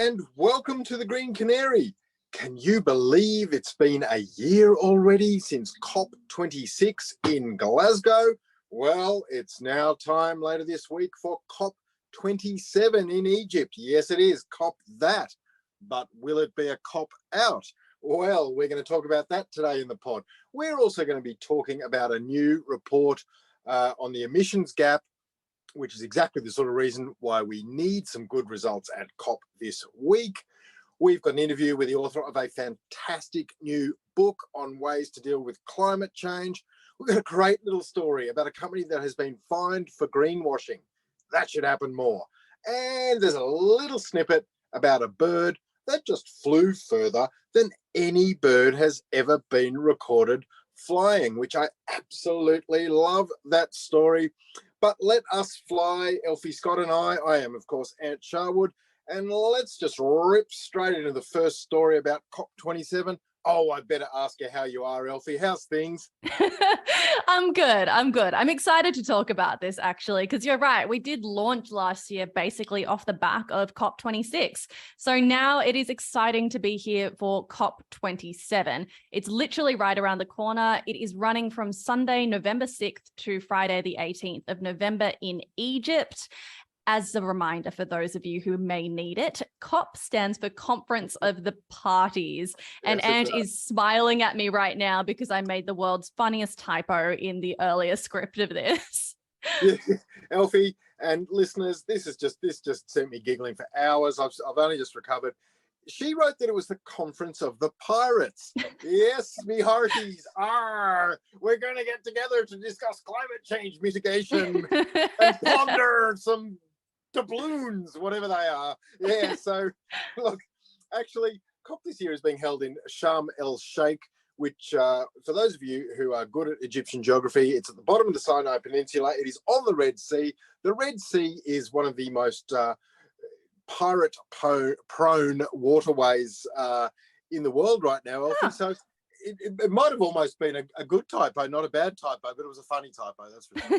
and welcome to the Green Canary. Can you believe it's been a year already since COP26 in Glasgow? Well, it's now time later this week for COP27 in Egypt. Yes, it is COP that, but will it be a COP out? Well, we're going to talk about that today in the pod. We're also going to be talking about a new report on the emissions gap, which is exactly the sort of reason why we need some good results at COP this week. We've got an interview with the author of a fantastic new book on ways to deal with climate change. We've got a great little story about a company that has been fined for greenwashing. That should happen more. And there's a little snippet about a bird that just flew further than any bird has ever been recorded flying, which I absolutely love that story. But let us fly, Elfie Scott and I am, of course, Ant Sharwood, and let's just rip straight into the first story about COP27. Oh, I better ask you how you are, Elfie. How's things? I'm good. I'm excited to talk about this, actually, because you're right. We did launch last year basically off the back of COP26. So now it is exciting to be here for COP27. It's literally right around the corner. It is running from Sunday, November 6th to Friday, the 18th of November in Egypt. As a reminder for those of you who may need it, COP stands for Conference of the Parties. And Yes, Ant is smiling at me right now because I made the world's funniest typo in the earlier script of this. Yeah, Elfie and listeners, this just sent me giggling for hours. I've only just recovered. She wrote that it was the Conference of the Pirates. Yes, me hearties. We're going to get together to discuss climate change mitigation and ponder some doubloons, whatever they are. Yeah, so look, actually, COP this year is being held in Sharm el Sheikh, which, for those of you who are good at Egyptian geography, it's at the bottom of the Sinai Peninsula. It is on the Red Sea. The Red Sea is one of the most pirate-prone waterways in the world right now, Elfie. So it might have almost been a good typo, not a bad typo, but it was a funny typo, that's for sure.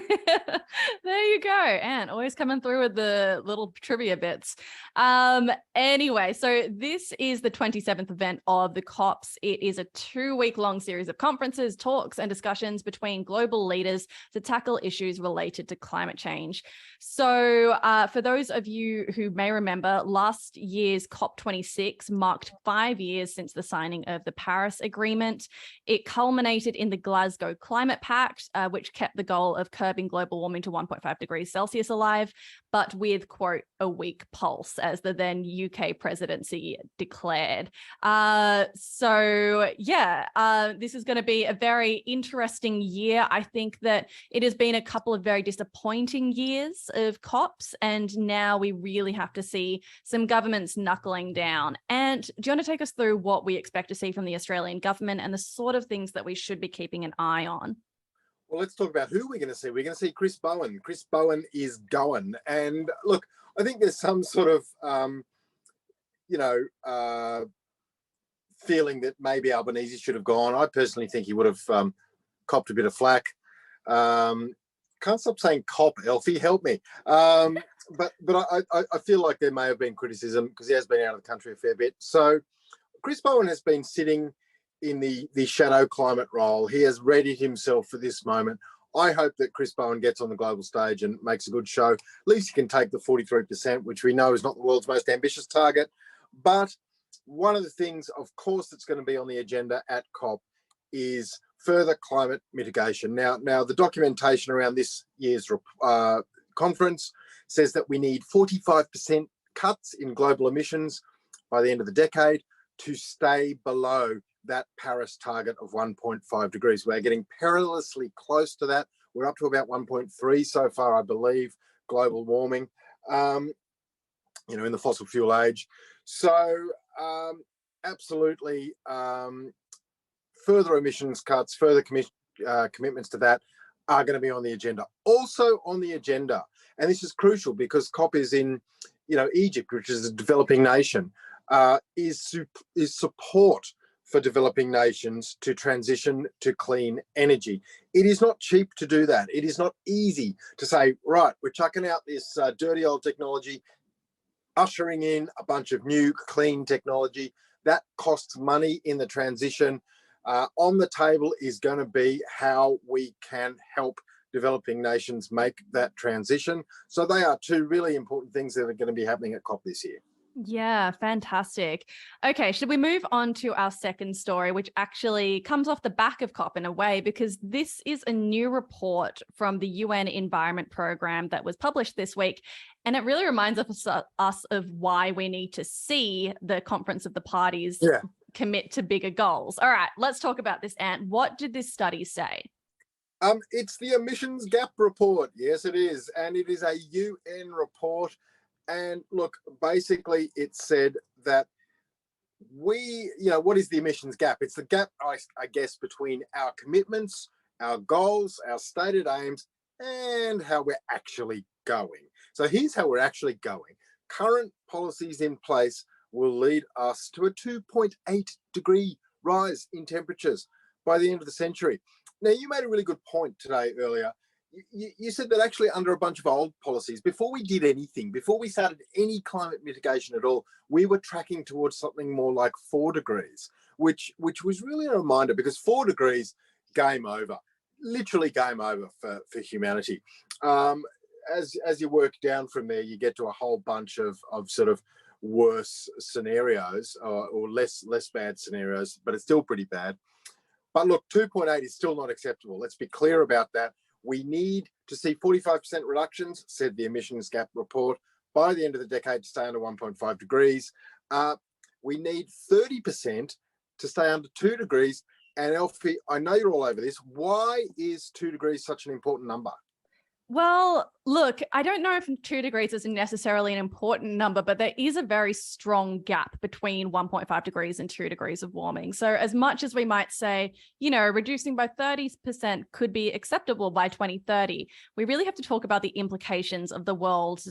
There you go, Anne, always coming through with the little trivia bits. Anyway, so this is the 27th event of the COPs. It is a 2-week-long series of conferences, talks, and discussions between global leaders to tackle issues related to climate change. So for those of you who may remember, last year's COP26 marked 5 years since the signing of the Paris Agreement. It culminated in the Glasgow Climate Pact, which kept the goal of curbing global warming to 1.5 degrees Celsius alive, but with, quote, a weak pulse, as the then UK presidency declared. This is going to be a very interesting year. I think that it has been a couple of very disappointing years of COPs, and now we really have to see some governments knuckling down. And do you want to take us through what we expect to see from the Australian government and the sort of things that we should be keeping an eye on? Well, let's talk about who we're going to see. We're going to see Chris Bowen. Chris Bowen is going. And look, I think there's some sort of, feeling that maybe Albanese should have gone. I personally think he would have copped a bit of flack. Can't stop saying cop, Elfie, help me. But I feel like there may have been criticism because he has been out of the country a fair bit. So Chris Bowen has been sitting in the shadow climate role. He has readied himself for this moment. I hope that Chris Bowen gets on the global stage and makes a good show. At least he can take the 43%, which we know is not the world's most ambitious target. But one of the things, of course, that's going to be on the agenda at COP is further climate mitigation. Now the documentation around this year's conference says that we need 45% cuts in global emissions by the end of the decade to stay below that Paris target of 1.5 degrees. We're getting perilously close to that. We're up to about 1.3 so far, I believe, global warming, in the fossil fuel age. So absolutely, further emissions cuts, further commitments to that are going to be on the agenda. Also on the agenda, and this is crucial because COP is in, Egypt, which is a developing nation, is support for developing nations to transition to clean energy. It is not cheap to do that. It is not easy to say, right, we're chucking out this dirty old technology. ushering in a bunch of new clean technology. That costs money in the transition. On the table is going to be how we can help developing nations make that transition. So they are two really important things that are going to be happening at COP this year. Yeah, fantastic. Okay, should we move on to our second story, which actually comes off the back of COP in a way, because this is a new report from the UN Environment Programme that was published this week. And it really reminds us of why we need to see the Conference of the Parties commit to bigger goals. All right, let's talk about this, Ant. What did this study say? It's the emissions gap report. Yes, it is. And it is a UN report. And look, basically it said that what is the emissions gap? It's the gap, I guess, between our commitments, our goals, our stated aims, and how we're actually going. So here's how we're actually going. Current policies in place will lead us to a 2.8 degree rise in temperatures by the end of the century. Now, you made a really good point today earlier. You said that actually under a bunch of old policies, before we did anything, before we started any climate mitigation at all, we were tracking towards something more like 4 degrees, which was really a reminder, because 4 degrees, game over, literally game over for humanity. As you work down from there, you get to a whole bunch of sort of worse scenarios or less bad scenarios, but it's still pretty bad. But look, 2.8 is still not acceptable. Let's be clear about that. We need to see 45% reductions, said the emissions gap report, by the end of the decade to stay under 1.5 degrees. We need 30% to stay under 2 degrees. And Elfie, I know you're all over this. Why is 2 degrees such an important number? Well, look, I don't know if 2 degrees is necessarily an important number, but there is a very strong gap between 1.5 degrees and 2 degrees of warming. So as much as we might say, reducing by 30% could be acceptable by 2030, we really have to talk about the implications of the world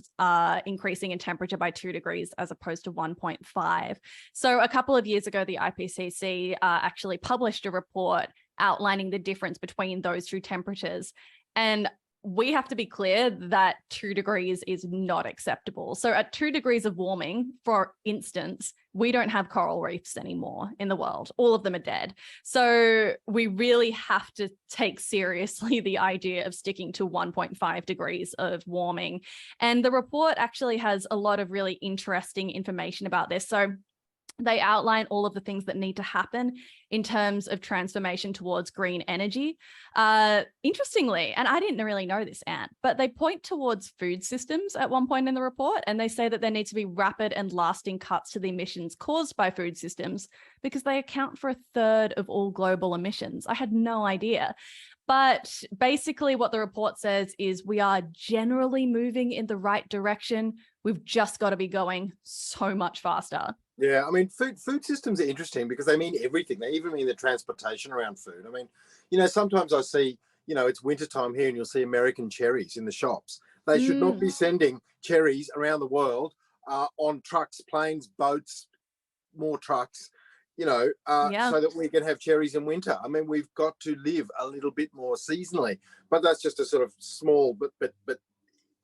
increasing in temperature by 2 degrees as opposed to 1.5. So a couple of years ago, the IPCC actually published a report outlining the difference between those two temperatures. And we have to be clear that 2 degrees is not acceptable. So at 2 degrees of warming, for instance, we don't have coral reefs anymore in the world. All of them are dead. So we really have to take seriously the idea of sticking to 1.5 degrees of warming. And the report actually has a lot of really interesting information about this. So they outline all of the things that need to happen in terms of transformation towards green energy. Interestingly, and I didn't really know this, Ant, but they point towards food systems at one point in the report, and they say that there needs to be rapid and lasting cuts to the emissions caused by food systems because they account for 1/3 of all global emissions. I had no idea. But basically what the report says is we are generally moving in the right direction. We've just got to be going so much faster. Yeah, I mean, food systems are interesting because they mean everything. They even mean the transportation around food. I mean, sometimes I see, it's wintertime here and you'll see American cherries in the shops. They should not be sending cherries around the world on trucks, planes, boats, more trucks, so that we can have cherries in winter. I mean, we've got to live a little bit more seasonally, but that's just a sort of small but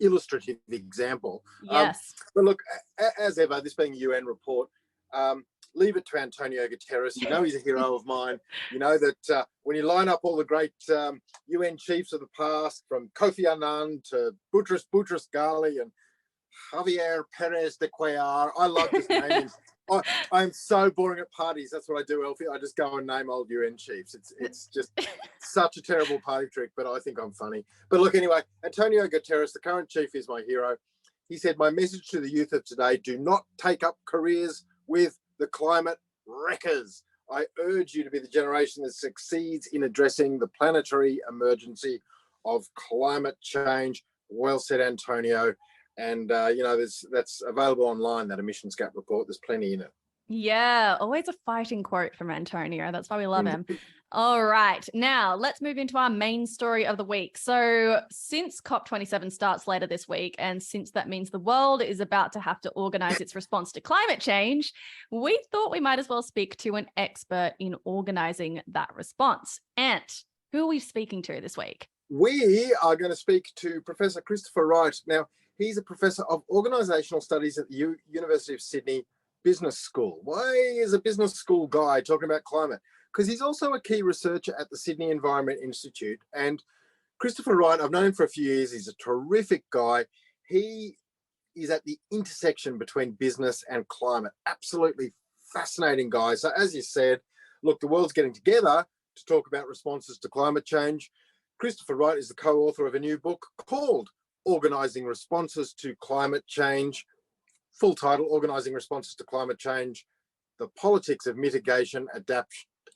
illustrative example. Yes. But look, as ever, this being a UN report, leave it to Antonio Guterres. He's a hero of mine. That when you line up all the great UN chiefs of the past, from Kofi Annan to Boutros Ghali and Javier Perez de Cuellar, I love just naming. I'm so boring at parties. That's what I do, Elfie. I just go and name old UN chiefs. It's just such a terrible party trick, but I think I'm funny. But look, anyway, Antonio Guterres, the current chief, is my hero. He said, "My message to the youth of today, do not take up careers with the climate wreckers. I urge you to be the generation that succeeds in addressing the planetary emergency of climate change." Well said, Antonio. And, that's available online, that emissions gap report. There's plenty in it. Yeah, always a fighting quote from Antonio. That's why we love him. All right, now let's move into our main story of the week. So since COP27 starts later this week, and since that means the world is about to have to organize its response to climate change, we thought we might as well speak to an expert in organizing that response. Ant, who are we speaking to this week? We are going to speak to Professor Christopher Wright. Now, He's a professor of organisational studies at the University of Sydney Business School. Why is a business school guy talking about climate? Because he's also a key researcher at the Sydney Environment Institute. And Christopher Wright, I've known him for a few years. He's a terrific guy. He is at the intersection between business and climate. Absolutely fascinating guy. So as you said, look, the world's getting together to talk about responses to climate change. Christopher Wright is the co-author of a new book called Organising Responses to Climate Change. Full title, Organising Responses to Climate Change, the Politics of Mitigation,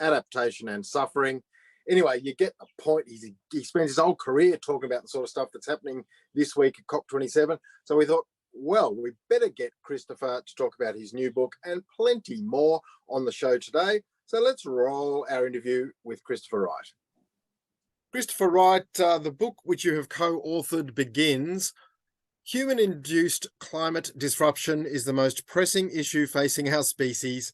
Adaptation and Suffering. Anyway, you get the point. He spends his whole career talking about the sort of stuff that's happening this week at COP27. So we thought, well, we better get Christopher to talk about his new book and plenty more on the show today. So let's roll our interview with Christopher Wright. Christopher Wright, the book which you have co-authored begins, Human-induced climate disruption is the most pressing issue facing our species,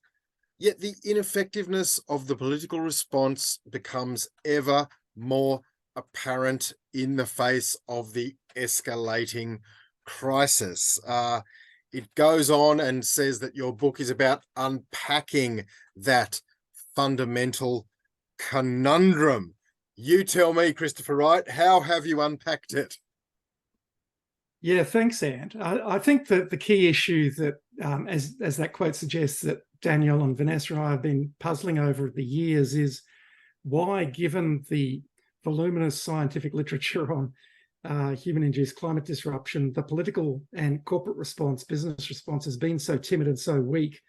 yet the ineffectiveness of the political response becomes ever more apparent in the face of the escalating crisis. It goes on and says that your book is about unpacking that fundamental conundrum. You tell me, Christopher Wright, how have you unpacked it? Yeah, thanks, Ant. I think that the key issue that, as that quote suggests, that Danielle and Vanessa and I have been puzzling over the years is why, given the voluminous scientific literature on human-induced climate disruption, the political and corporate response, business response, has been so timid and so weak.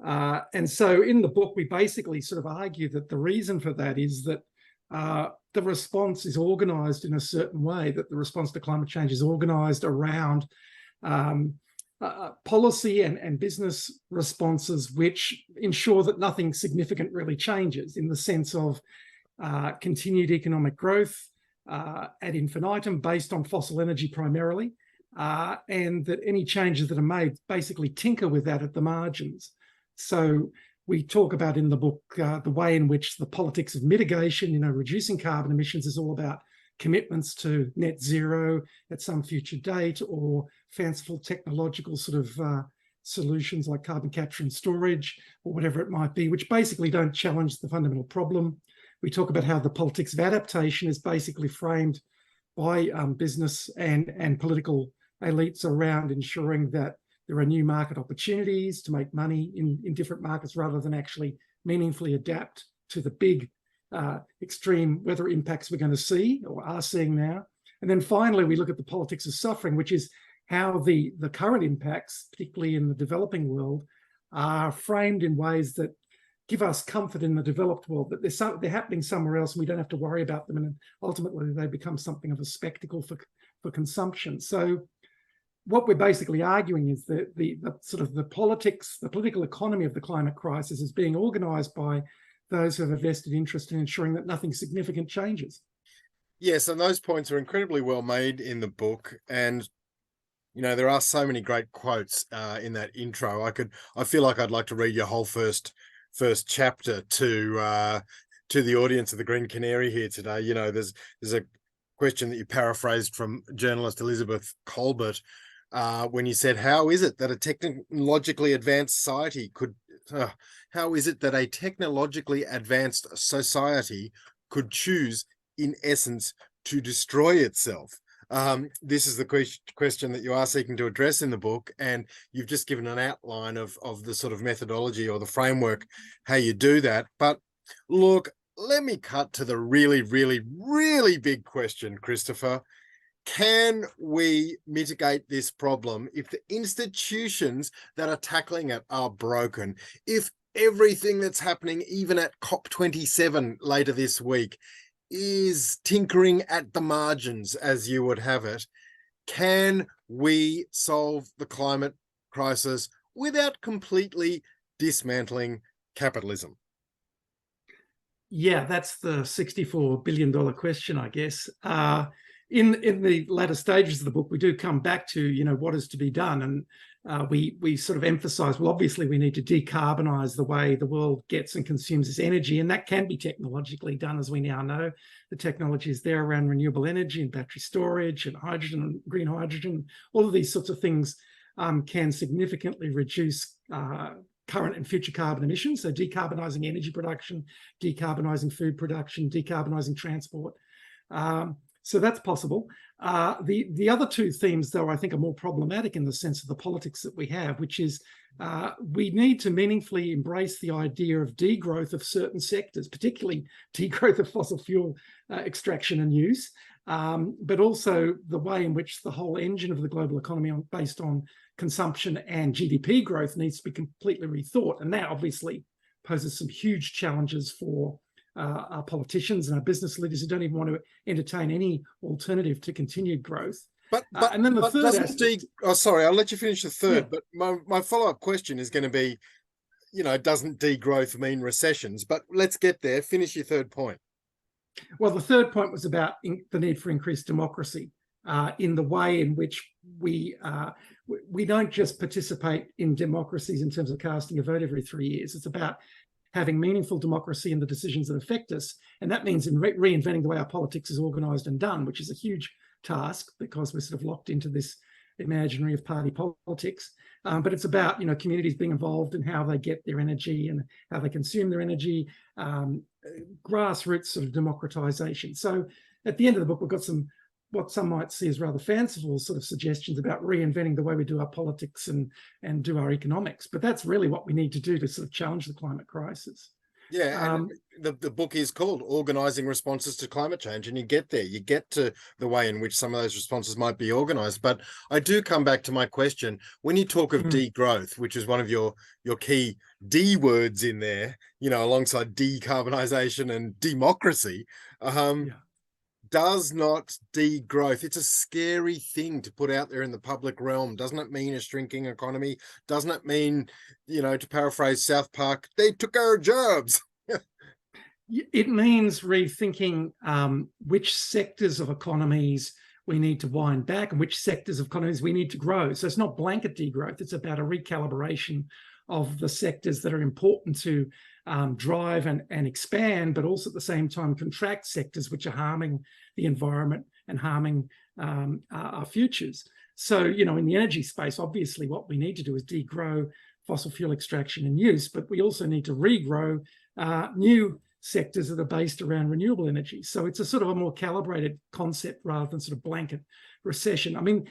And so in the book, we basically sort of argue that the reason for that is that the response is organised in a certain way, that the response to climate change is organised around policy and business responses which ensure that nothing significant really changes, in the sense of continued economic growth ad infinitum based on fossil energy primarily, and that any changes that are made basically tinker with that at the margins. So we talk about in the book the way in which the politics of mitigation, reducing carbon emissions, is all about commitments to net zero at some future date, or fanciful technological sort of solutions like carbon capture and storage, or whatever it might be, which basically don't challenge the fundamental problem. We talk about how the politics of adaptation is basically framed by business and political elites around ensuring that there are new market opportunities to make money in different markets, rather than actually meaningfully adapt to the big extreme weather impacts we're going to see or are seeing now. And then finally, we look at the politics of suffering, which is how the current impacts, particularly in the developing world, are framed in ways that give us comfort in the developed world, that they're happening somewhere else and we don't have to worry about them, and ultimately they become something of a spectacle for consumption. So what we're basically arguing is that the sort of the political economy of the climate crisis is being organised by those who have a vested interest in ensuring that nothing significant changes. Yes, and those points are incredibly well made in the book. And, there are so many great quotes in that intro. I feel like I'd like to read your whole first chapter to the audience of the Green Canary here today. There's a question that you paraphrased from journalist Elizabeth Colbert, when you said, how is it that a technologically advanced society could choose, in essence, to destroy itself? This is the question that you are seeking to address in the book, and you've just given an outline of the sort of methodology or the framework, how you do that. But look, let me cut to the really, really, really big question, Christopher. Can we mitigate this problem if the institutions that are tackling it are broken? If everything that's happening, even at COP27 later this week, is tinkering at the margins, as you would have it, can we solve the climate crisis without completely dismantling capitalism? Yeah, that's the $64 billion question, I guess. in the latter stages of the book, we do come back to, you know, what is to be done. And we sort of emphasize, well, obviously we need to decarbonize the way the world gets and consumes its energy. And that can be technologically done, as we now know. The technology is there around renewable energy and battery storage and hydrogen and green hydrogen. All of these sorts of things can significantly reduce current and future carbon emissions. So decarbonising energy production, decarbonising food production, decarbonising transport. So that's possible. The other two themes, though, I think are more problematic in the sense of the politics that we have, which is we need to meaningfully embrace the idea of degrowth of certain sectors, particularly degrowth of fossil fuel extraction and use, but also the way in which the whole engine of the global economy based on consumption and GDP growth needs to be completely rethought. And that obviously poses some huge challenges for our politicians and our business leaders who don't even want to entertain any alternative to continued growth. But and then the third aspect, sorry, I'll let you finish the third. Yeah. But my follow-up question is going to be, you know, doesn't degrowth mean recessions? But let's get there. Finish your third point. Well, the third point was about the need for increased democracy in the way in which we don't just participate in democracies in terms of casting a vote every 3 years. It's about having meaningful democracy in the decisions that affect us. And that means in reinventing the way our politics is organised and done, which is a huge task because we're sort of locked into this imaginary of party politics. But it's about, you know, communities being involved in how they get their energy and how they consume their energy, grassroots sort of democratisation. So at the end of the book, we've got some what some might see as rather fanciful sort of suggestions about reinventing the way we do our politics and do our economics. But that's really what we need to do to sort of challenge the climate crisis. Yeah, and the book is called Organising Responses to Climate Change, and you get there. You get to the way in which some of those responses might be organised. But I do come back to my question. When you talk of degrowth, which is one of your key D words in there, you know, alongside decarbonisation and democracy, does not degrowth. It's a scary thing to put out there in the public realm. Doesn't it mean a shrinking economy? Doesn't it mean, you know, to paraphrase South Park, they took our jobs? It means rethinking which sectors of economies we need to wind back and which sectors of economies we need to grow. So it's not blanket degrowth. It's about a recalibration of the sectors that are important to drive and expand, but also at the same time contract sectors which are harming the environment and harming our futures. So, you know, in the energy space, obviously what we need to do is degrow fossil fuel extraction and use, but we also need to regrow new sectors that are based around renewable energy. So it's a sort of a more calibrated concept rather than sort of blanket recession. I mean,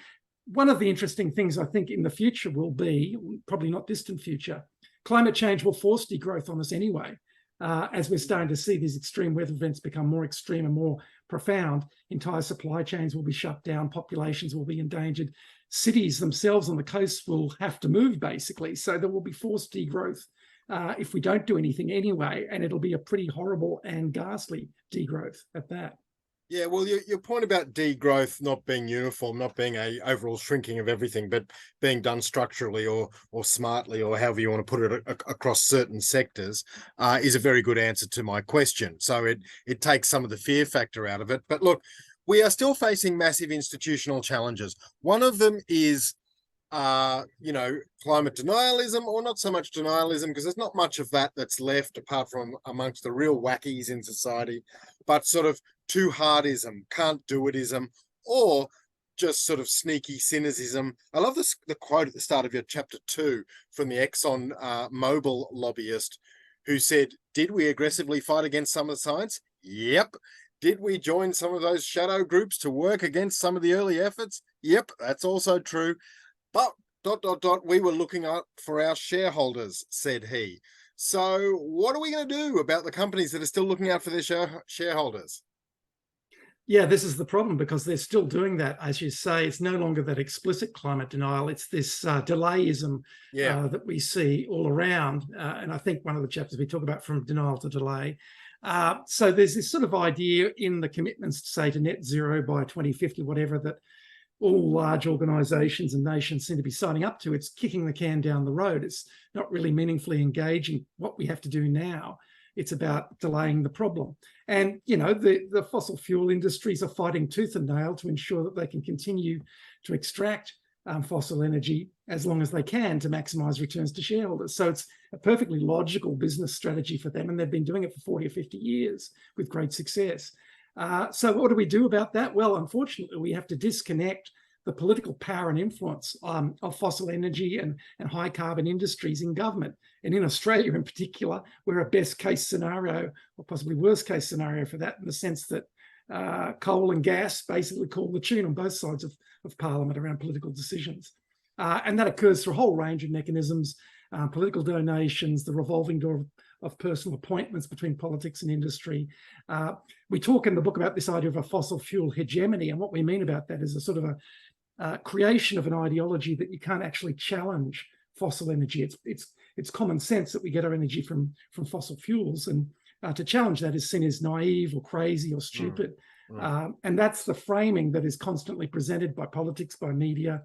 one of the interesting things I think in the future will be, probably not distant future, climate change will force degrowth on us anyway. As we're starting to see these extreme weather events become more extreme and more profound, entire supply chains will be shut down, populations will be endangered, cities themselves on the coast will have to move basically. So there will be forced degrowth if we don't do anything anyway, and it'll be a pretty horrible and ghastly degrowth at that. Yeah, well, your point about degrowth not being uniform, not being a overall shrinking of everything, but being done structurally or smartly, or however you want to put it, across certain sectors, is a very good answer to my question. So it takes some of the fear factor out of it. But look, we are still facing massive institutional challenges. One of them is, you know, climate denialism, or not so much denialism, because there's not much of that that's left apart from amongst the real wackies in society, but sort of too hardism, can't do itism, or just sort of sneaky cynicism. I love the quote at the start of your chapter 2 from the Exxon Mobil lobbyist who said, "Did we aggressively fight against some of the science? Yep. Did we join some of those shadow groups to work against some of the early efforts? Yep, that's also true. But ... we were looking out for our shareholders," said he. So what are we going to do about the companies that are still looking out for their shareholders? Yeah, this is the problem, because they're still doing that. As you say, it's no longer that explicit climate denial. It's this delayism that we see all around. And I think one of the chapters we talk about from denial to delay. So there's this sort of idea in the commitments, say, to net zero by 2050, whatever, that all large organisations and nations seem to be signing up to. It's kicking the can down the road. It's not really meaningfully engaging what we have to do now. It's about delaying the problem. And, you know, the fossil fuel industries are fighting tooth and nail to ensure that they can continue to extract fossil energy as long as they can to maximize returns to shareholders. So it's a perfectly logical business strategy for them, and they've been doing it for 40 or 50 years with great success. So what do we do about that? Well, unfortunately, we have to disconnect the political power and influence of fossil energy and high carbon industries in government. And in Australia in particular, we're a best case scenario, or possibly worst case scenario for that, in the sense that coal and gas basically call the tune on both sides of Parliament around political decisions. And that occurs through a whole range of mechanisms, political donations, the revolving door of personal appointments between politics and industry. We talk in the book about this idea of a fossil fuel hegemony, and what we mean about that is a sort of a creation of an ideology that you can't actually challenge fossil energy. It's common sense that we get our energy from fossil fuels, and to challenge that is seen as naive or crazy or stupid. And that's the framing that is constantly presented by politics, by media,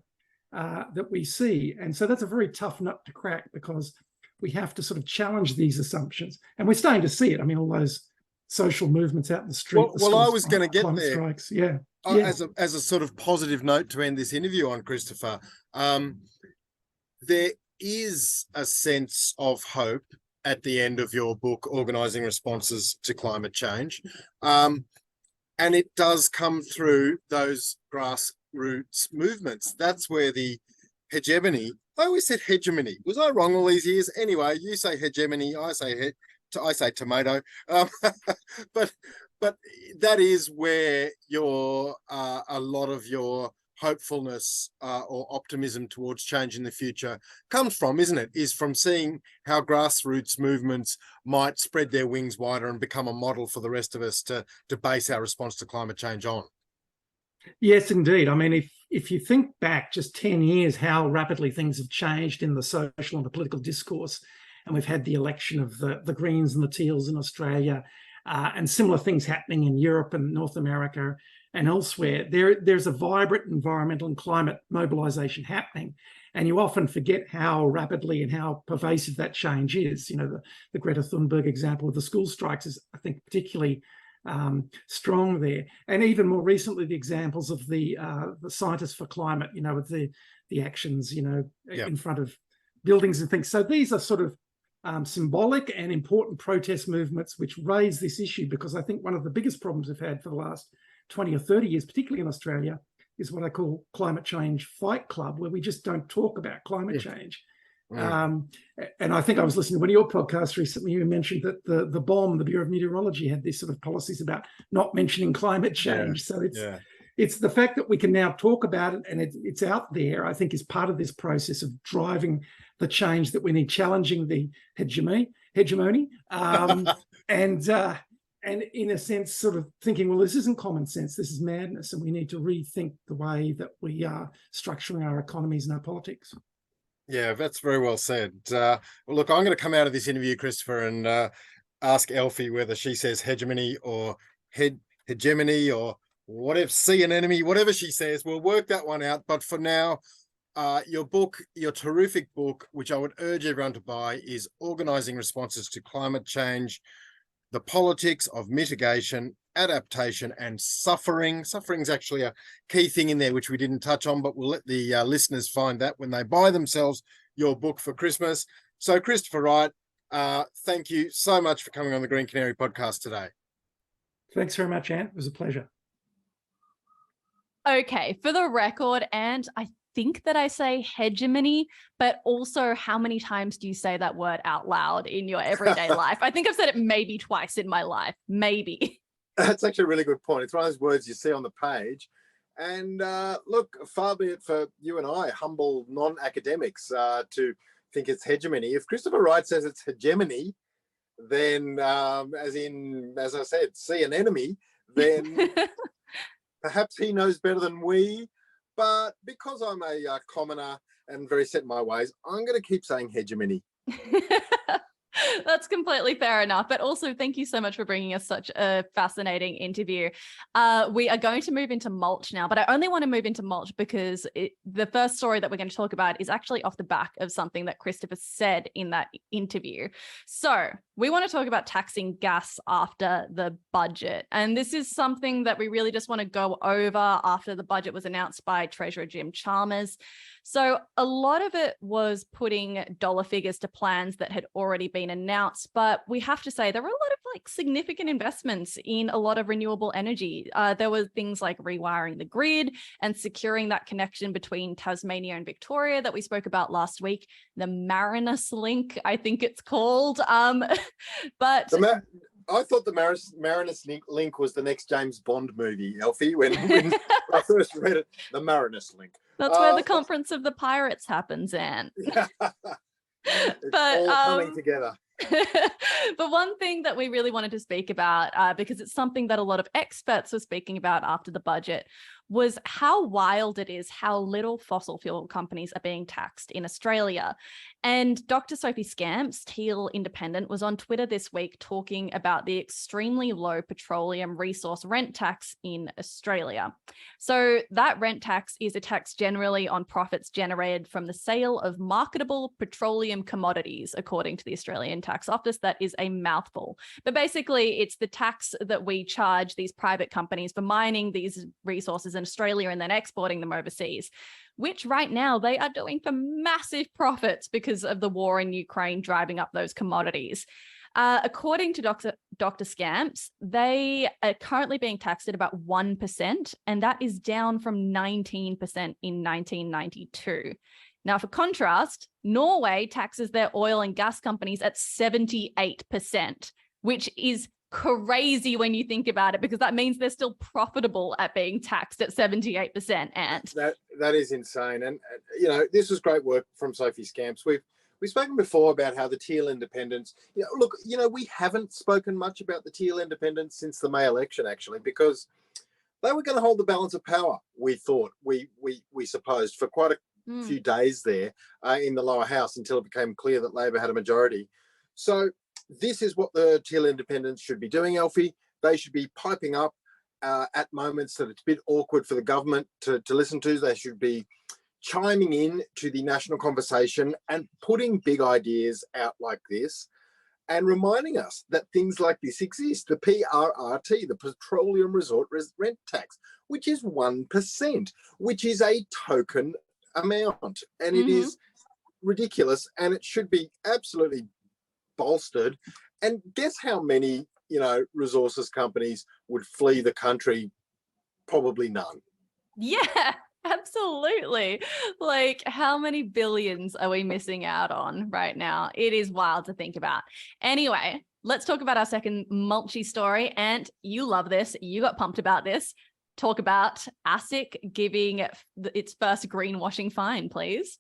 that we see. And so that's a very tough nut to crack, because we have to sort of challenge these assumptions. And we're starting to see it. I mean, all those social movements out in the street. Well, I was going to get there. Strikes. Yeah. As a sort of positive note to end this interview on, Christopher, there is a sense of hope at the end of your book, Organising Responses to Climate Change. And it does come through those grassroots movements. That's where the hegemony, I always said hegemony. Was I wrong all these years? Anyway, you say hegemony, I say tomato. But that is where a lot of your hopefulness or optimism towards change in the future comes from, isn't it? Is from seeing how grassroots movements might spread their wings wider and become a model for the rest of us to base our response to climate change on. Yes, indeed. I mean, if you think back just 10 years, how rapidly things have changed in the social and the political discourse, and we've had the election of the Greens and the Teals in Australia, and similar things happening in Europe and North America and elsewhere. There's a vibrant environmental and climate mobilisation happening, and you often forget how rapidly and how pervasive that change is. You know, the Greta Thunberg example of the school strikes is, I think, particularly strong there. And even more recently, the examples of the Scientists for Climate, you know, with the actions, you know, in front of buildings and things. So these are sort of symbolic and important protest movements which raise this issue, because I think one of the biggest problems we've had for the last 20 or 30 years, particularly in Australia, is what I call climate change fight club, where we just don't talk about climate change. And I think I was listening to one of your podcasts recently. You mentioned that the BOM, the Bureau of Meteorology, had these sort of policies about not mentioning climate change. So it's the fact that we can now talk about it and it's out there, I think, is part of this process of driving the change that we need, challenging the hegemony, and in a sense, sort of thinking, well, this isn't common sense, this is madness, and we need to rethink the way that we are structuring our economies and our politics. Yeah, that's very well said. Well, look, I'm going to come out of this interview, Christopher, and ask Elfie whether she says hegemony or hegemony or whatever, see an enemy, whatever she says. We'll work that one out. But for now, your book, your terrific book, which I would urge everyone to buy, is Organising Responses to Climate Change, the Politics of Mitigation, Adaptation and Suffering. Suffering is actually a key thing in there, which we didn't touch on, but we'll let the listeners find that when they buy themselves your book for Christmas. So, Christopher Wright, thank you so much for coming on the Green Canary podcast today. Thanks very much, Ant. It was a pleasure. Okay, for the record, and I think that I say hegemony, but also how many times do you say that word out loud in your everyday life? I think I've said it maybe twice in my life, maybe. That's actually a really good point. It's one of those words you see on the page. And look, far be it for you and I, humble non-academics, to think it's hegemony. If Christopher Wright says it's hegemony, then as I said, see an enemy, then perhaps he knows better than we. But because I'm a commoner and very set in my ways, I'm going to keep saying hegemony. That's completely fair enough. But also, thank you so much for bringing us such a fascinating interview. We are going to move into mulch now, but I only want to move into mulch because the first story that we're going to talk about is actually off the back of something that Christopher said in that interview. So we want to talk about taxing gas after the budget. And this is something that we really just want to go over after the budget was announced by Treasurer Jim Chalmers. So a lot of it was putting dollar figures to plans that had already been announced, but we have to say there were a lot of significant investments in a lot of renewable energy. There were things like rewiring the grid and securing that connection between Tasmania and Victoria that we spoke about last week, the Marinus Link, I think it's called. But I thought the Marinus Link was the next James Bond movie, Elfie, when I first read it, the Marinus Link. That's where the Conference of the Pirates happens, Anne. It's But all coming together. But one thing that we really wanted to speak about, because it's something that a lot of experts were speaking about after the budget, was how wild it is how little fossil fuel companies are being taxed in Australia. And Dr. Sophie Scamps, Teal Independent, was on Twitter this week talking about the extremely low petroleum resource rent tax in Australia. So that rent tax is a tax generally on profits generated from the sale of marketable petroleum commodities, according to the Australian Tax Office. That is a mouthful. But basically, it's the tax that we charge these private companies for mining these resources in Australia and then exporting them overseas, which right now they are doing for massive profits because of the war in Ukraine driving up those commodities. According to Dr. Scamps, they are currently being taxed at about 1%, and that is down from 19% in 1992. Now, for contrast, Norway taxes their oil and gas companies at 78%, which is crazy when you think about it, because that means they're still profitable at being taxed at 78%. And that is insane. And this was great work from Sophie Scamps. We've spoken before about how the Teal Independents, we haven't spoken much about the Teal Independents since the May election, actually, because they were going to hold the balance of power. We thought, we supposed, for quite a few days there in the lower house, until it became clear that Labor had a majority. So this is what the Teal Independents should be doing, Elfie. They should be piping up at moments that it's a bit awkward for the government to listen to. They should be chiming in to the national conversation and putting big ideas out like this and reminding us that things like this exist. The PRRT, the Petroleum Resort Rent Tax, which is 1%, which is a token amount. And it is ridiculous, and it should be absolutely bolstered. And guess how many resources companies would flee the country? Probably none. Yeah, absolutely. Like, how many billions are we missing out on right now? It is wild to think about. Anyway, let's talk about our second mulchy story. And you love this, you got pumped about this. Talk about ASIC giving its first greenwashing fine, please.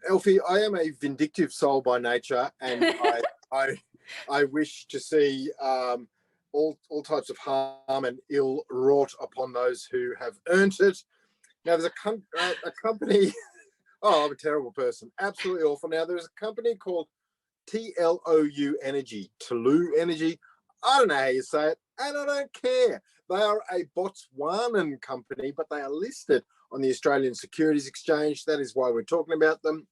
Elfie, I am a vindictive soul by nature, and I wish to see all types of harm and ill wrought upon those who have earned it. Now, there's a company. Oh, I'm a terrible person. Absolutely awful. Now, there's a company called TLOU Energy, Tulu Energy. I don't know how you say it, and I don't care. They are a Botswanan company, but they are listed on the Australian Securities Exchange. That is why we're talking about them.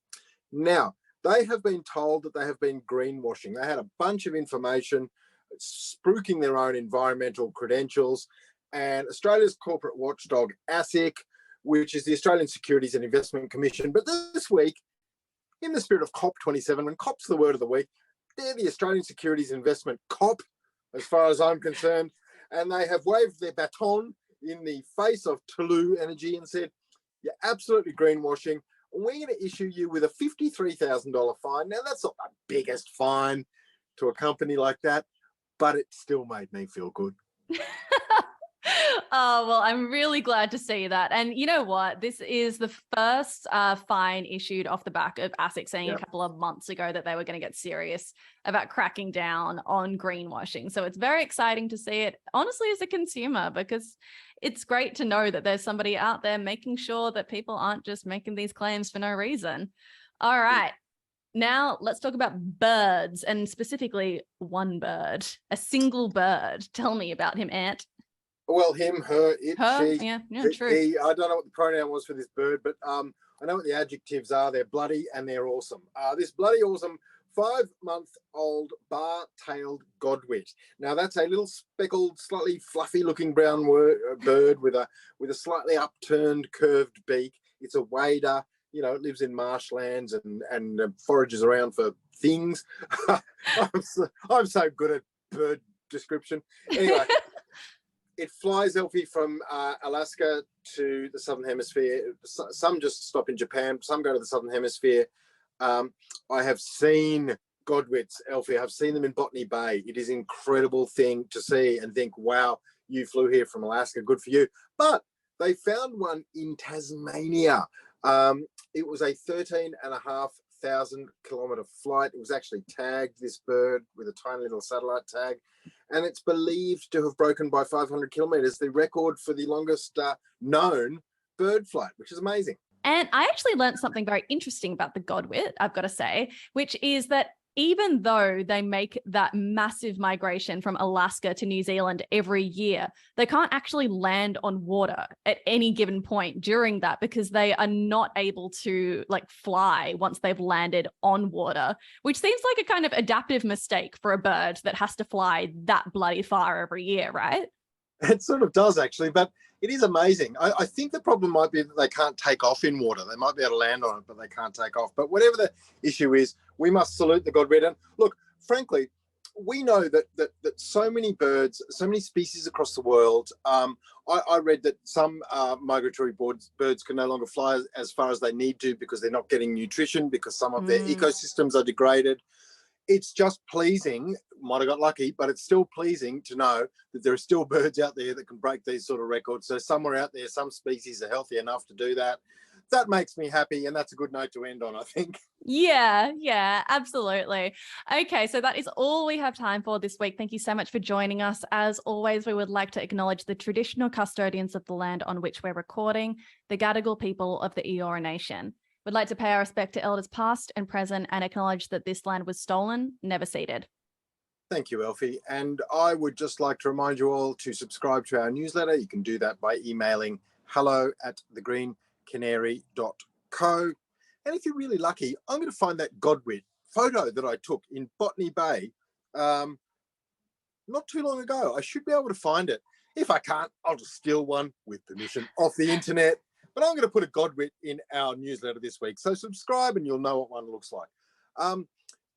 Now, they have been told that they have been greenwashing. They had a bunch of information spruiking their own environmental credentials, and Australia's corporate watchdog, ASIC, which is the Australian Securities and Investment Commission. But this week, in the spirit of COP27, and COP's the word of the week, they're the Australian Securities Investment COP, as far as I'm concerned, and they have waved their baton in the face of Tulu Energy and said, you're absolutely greenwashing. We're going to issue you with a $53,000 fine. Now, that's not the biggest fine to a company like that, but it still made me feel good. Oh, well, I'm really glad to see that. And you know what? This is the first fine issued off the back of ASIC saying a couple of months ago that they were going to get serious about cracking down on greenwashing. So it's very exciting to see it, honestly, as a consumer, because it's great to know that there's somebody out there making sure that people aren't just making these claims for no reason. All right. Now let's talk about birds, and specifically one bird, a single bird. Tell me about him, Ant. Well, him, her, it, her? she, yeah, true. he. I don't know what the pronoun was for this bird, but I know what the adjectives are. They're bloody and they're awesome. This bloody awesome 5-month-old bar-tailed godwit. Now that's a little speckled, slightly fluffy-looking brown bird with a slightly upturned, curved beak. It's a wader. You know, it lives in marshlands and forages around for things. I'm so good at bird description. Anyway, it flies, Elfie, from Alaska to the Southern Hemisphere. Some just stop in Japan. Some go to the Southern Hemisphere. I have seen godwits, Elfie. I've seen them in Botany Bay. It is an incredible thing to see and think, wow, you flew here from Alaska. Good for you. But they found one in Tasmania. It was a 13,500 kilometre flight. It was actually tagged, this bird, with a tiny little satellite tag. And it's believed to have broken by 500 kilometres the record for the longest known bird flight, which is amazing. And I actually learned something very interesting about the godwit, I've got to say, which is that even though they make that massive migration from Alaska to New Zealand every year, they can't actually land on water at any given point during that because they are not able to fly once they've landed on water, which seems like a kind of adaptive mistake for a bird that has to fly that bloody far every year, right? It sort of does, actually, but it is amazing. I think the problem might be that they can't take off in water. They might be able to land on it, but they can't take off. But whatever the issue is, we must salute the godwit. And look, frankly, we know that so many birds, so many species across the world. I read that some migratory birds can no longer fly as far as they need to because they're not getting nutrition, because some of their ecosystems are degraded. It's just pleasing, might have got lucky, but it's still pleasing to know that there are still birds out there that can break these sort of records. So somewhere out there, some species are healthy enough to do that. That makes me happy, and that's a good note to end on, I think. Yeah, absolutely. Okay, so that is all we have time for this week. Thank you so much for joining us. As always, we would like to acknowledge the traditional custodians of the land on which we're recording, the Gadigal people of the Eora Nation. We'd like to pay our respect to elders past and present and acknowledge that this land was stolen, never ceded. Thank you, Elfie. And I would just like to remind you all to subscribe to our newsletter. You can do that by emailing hello@thegreencanary.co. And if you're really lucky, I'm going to find that godwit photo that I took in Botany Bay not too long ago. I should be able to find it. If I can't, I'll just steal one with permission off the internet. But I'm going to put a godwit in our newsletter this week. So subscribe and you'll know what one looks like.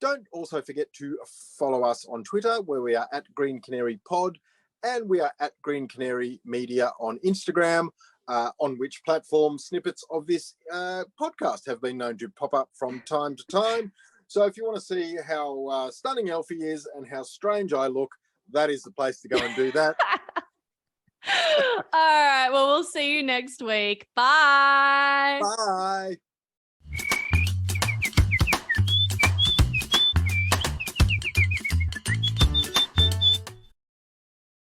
Don't also forget to follow us on Twitter, where we are at Green Canary Pod, and we are at Green Canary Media on Instagram, on which platform snippets of this podcast have been known to pop up from time to time. So if you want to see how stunning Elfie is and how strange I look, that is the place to go and do that. All right, well, we'll see you next week. Bye. Bye.